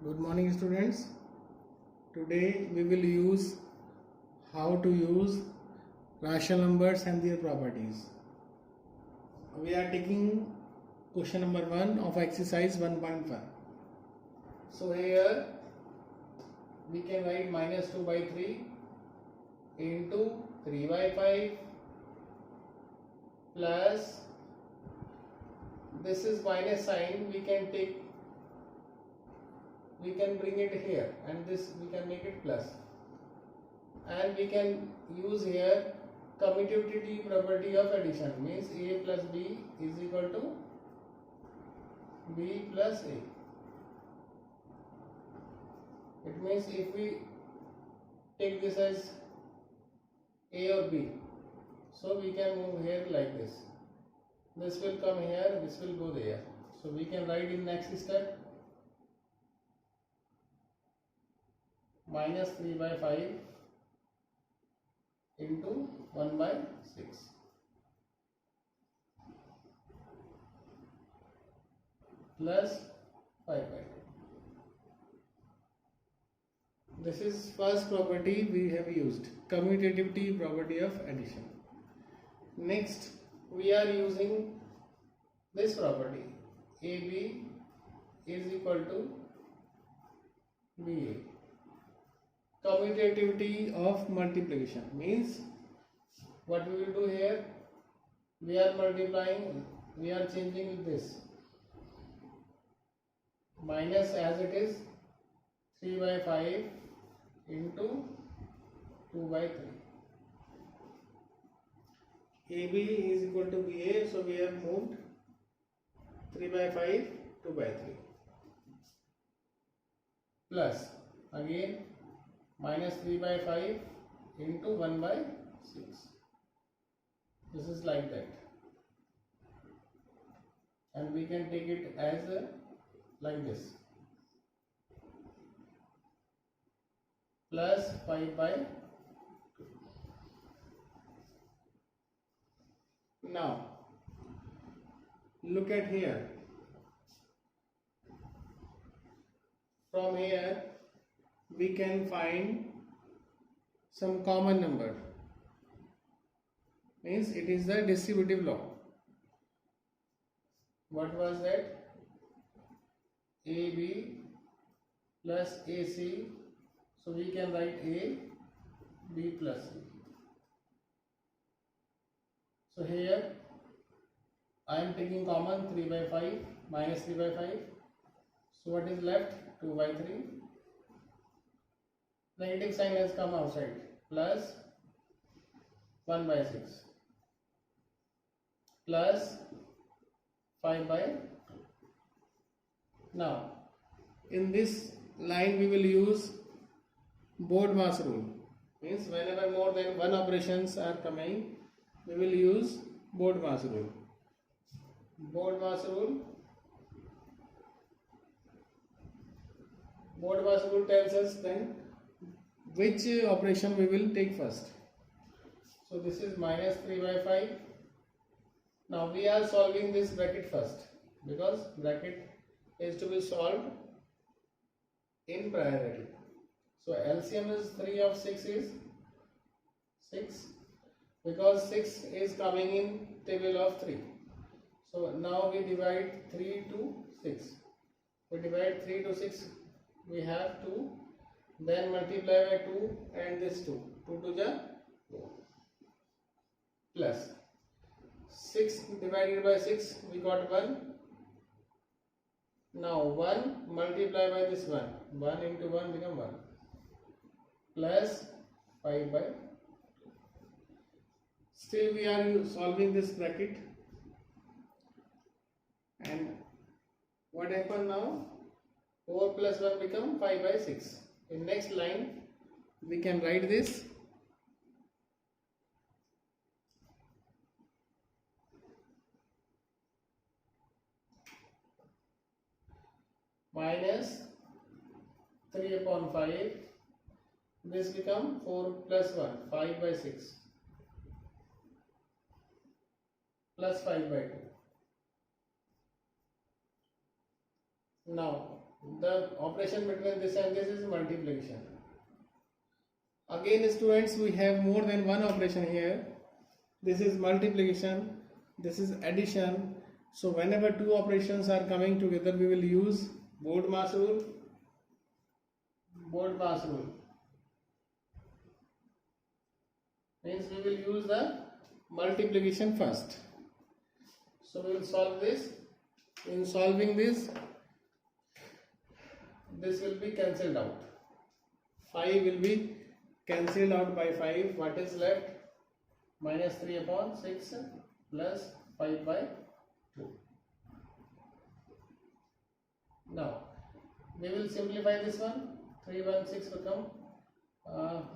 Good morning students. Today we will use how to use rational numbers and their properties. We are taking question number 1 of exercise 1.1. So here we can write minus 2 by 3 into 3 by 5 plus this is minus sign, we can bring it here and this we can make it plus, and we can use here commutativity property of addition, means a plus b is equal to b plus a. It means if we take this as a or b, so we can move here like this. This will come here, this will go there. So we can write in next step minus 3 by 5 into 1 by 6 plus 5 by 2. This is first property we have used, commutativity property of addition. Next we are using this property, AB is equal to BA. Commutativity of multiplication means what we will do here, we are multiplying, we are changing this minus as it is 3 by 5 into 2 by 3. AB is equal to BA, so we have moved 3 by 5, 2 by 3 plus again minus 3 by 5 into 1 by 6. This is like that, and we can take it as like this plus 5 by 2. Now look at here. From here we can find some common number, means it is the distributive law. What was that? AB plus AC, so we can write A, B plus C. So here I am taking common 3 by 5 minus 3 by 5. So what is left? 2 by 3. Negative sign has come outside, plus 1 by 6 plus 5 by 2. Now in this line we will use Bode-Mass rule, means whenever more than one operations are coming, we will use Bode-Mass rule. Bode-Mass rule tells us then which operation we will take first. So this is minus 3 by 5. Now we are solving this bracket first, because bracket is to be solved in priority. So LCM is 3 of 6 is 6, because 6 is coming in table of 3. So now we divide 3 to 6. We divide 3 to 6, we have 2, then multiply by 2 and this 2. 2 to the 4 plus 6 divided by 6, we got 1. Now 1 multiply by this 1. 1 into 1 become 1 plus 5 by 2. Still we are solving this bracket, and what happened now? 4 plus 1 become 5 by 6. In next line we can write this minus 3 upon 5. This become 4 plus 1, 5 by 6 plus 5 by 2. Now The operation between this and this is multiplication. Again students, we have more than one operation here. This is multiplication, this is addition. So whenever two operations are coming together, we will use Bode-Mass rule. Bode-Mass rule means we will use the multiplication first. So we will solve this. In solving this will be cancelled out. 5 will be cancelled out by 5. What is left? Minus 3 upon 6 plus 5 by 2. Now we will simplify this one. 3 1 6 become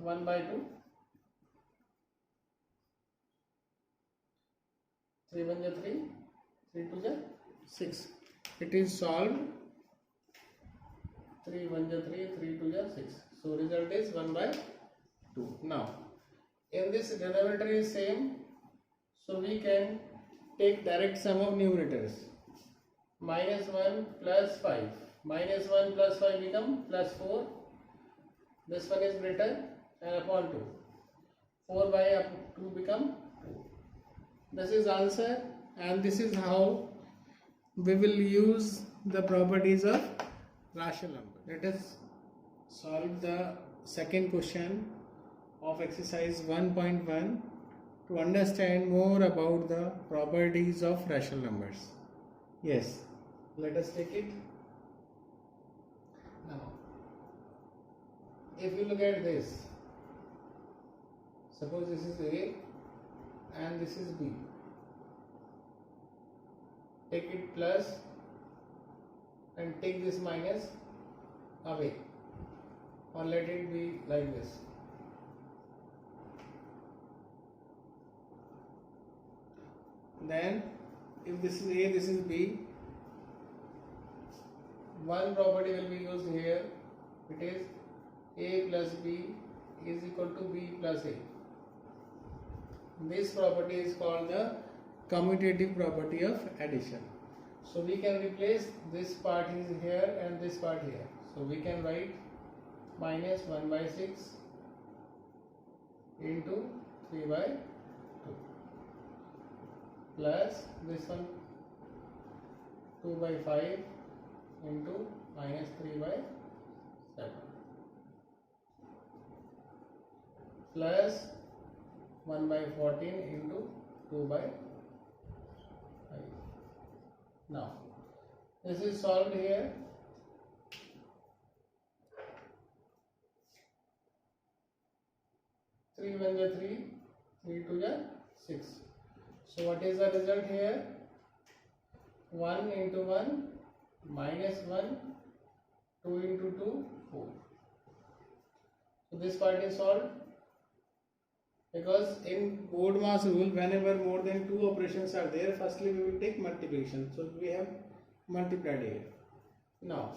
1 by 2. 3 1 is 3, 3 2 is 6. It is solved. 3 1 is 3, 3 2 is 6. So result is 1 by 2. Now in this denominator is same, so we can take direct sum of numerators. Minus 1 plus 5. Minus 1 plus 5 become plus 4. This one is greater and upon 2. 4 by 2 become 2. This is answer, and this is how we will use the properties of rational number. Let us solve the second question of exercise 1.1 to understand more about the properties of rational numbers. Yes, let us take it. Now, if you look at this, suppose this is A and this is B. Take it plus and take this minus away, or let it be like this. Then if this is A, this is B, one property will be used here. It is A plus B is equal to B plus A. This property is called the commutative property of addition. So we can replace this part is here and this part here. So we can write minus 1 by 6 into 3 by 2 plus this one 2 by 5 into minus 3 by 7 plus 1 by 14 into 2 by 5. Now this is solved here. Three 1 is 3, 3 2 is 6. So what is the result here? 1 into 1 minus 1, 2 into 2, 4. So this part is solved, because in Bode-Mass rule, whenever more than two operations are there, firstly we will take multiplication. So we have multiplied here. Now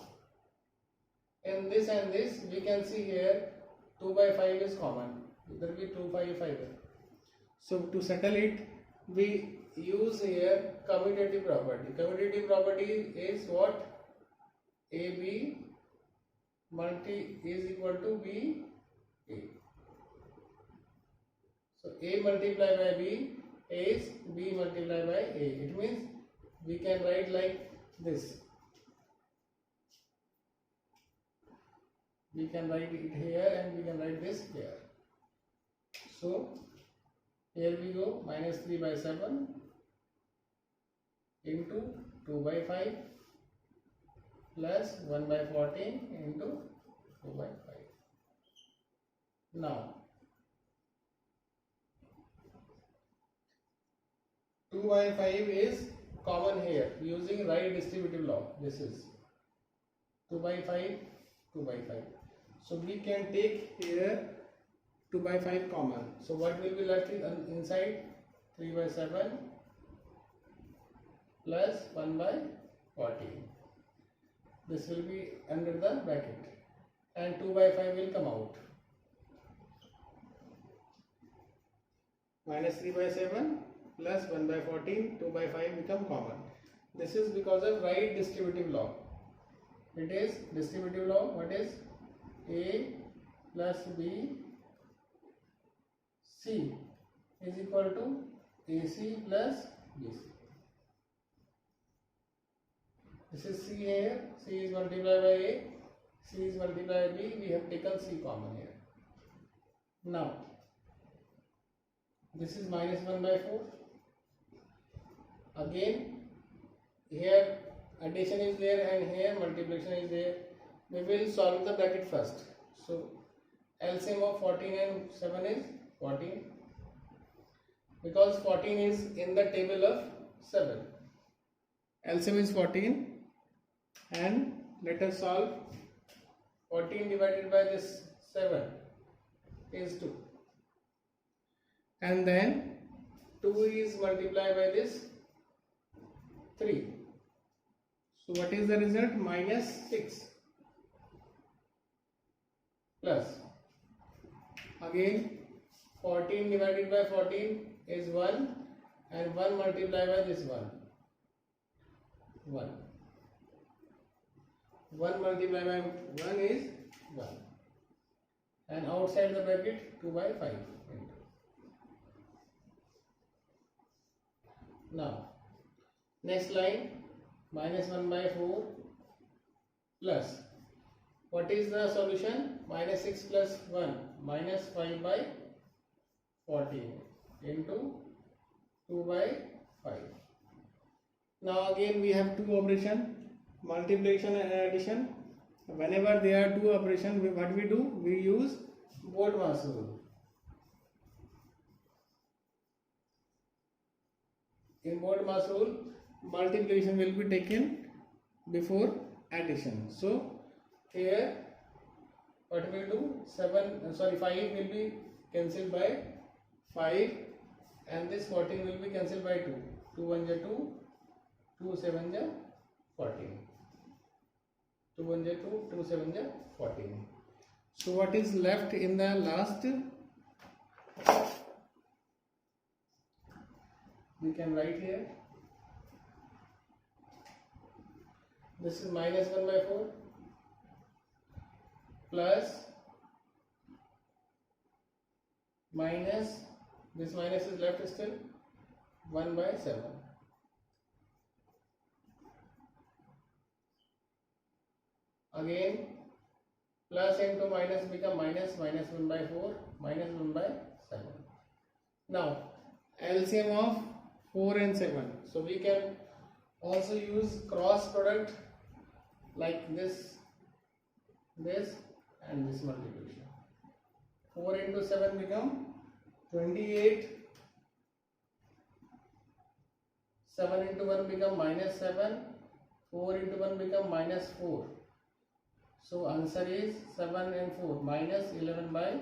in this and this, we can see here 2 by 5 is common. There will be 2 by 5. So to settle it, we use here commutative property. Commutative property is what? AB multi is equal to B A. So A multiplied by B is B multiplied by A. It means we can write like this. We can write it here and we can write this here. So here we go, minus 3 by 7 into 2 by 5 plus 1 by 14 into 2 by 5. Now 2 by 5 is common here using right distributive law. This is 2 by 5, 2 by 5. So we can take here 2 by 5 common. So what will be left inside? 3 by 7 plus 1 by 14. This will be under the bracket and 2 by 5 will come out. Minus 3 by 7 plus 1 by 14, 2 by 5 become common. This is because of right distributive law. It is distributive law. What is A plus B C is equal to AC plus BC. This is C here. C is multiplied by A. C is multiplied by B. We have taken C common here. Now, this is minus 1 by 4. Again, here addition is there and here multiplication is there. We will solve the bracket first. So, LCM of 14 and 7 is 14. Because 14 is in the table of 7. LCM is 14 and let us solve. 14 divided by this 7 is 2. And then 2 is multiplied by this 3. So what is the result? Minus 6 plus again 14 divided by 14 is 1 and 1 multiplied by this 1. 1 multiplied by 1 is 1 and outside the bracket 2 by 5. Now next line minus 1 by 4 plus what is the solution? Minus 6 plus 1 minus 5 by 14 into 2 by 5. Now again we have two operations, multiplication and addition. Whenever there are two operations, what we do? We use Bode-Mass rule. In Bode-Mass rule, multiplication will be taken before addition. So here what we do? 5 will be cancelled by 5 and this 14 will be cancelled by 2. 2 1 ja 2, 2 7 ja 14. 2 1 ja 2, 2 7 ja 14. So what is left in the last? We can write here. This is minus 1 by 4 plus minus, this minus is left still, 1 by 7. Again plus into minus become minus, minus 1 by 4, minus 1 by 7. Now LCM of 4 and 7. So we can also use cross product like this and this multiplication. 4 into 7 become 28. 7 into 1 become minus 7. 4 into 1 become minus 4. So answer is 7 and 4 minus 11 by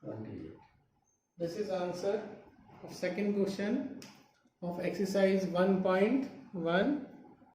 28. This is answer of second question of exercise 1.1.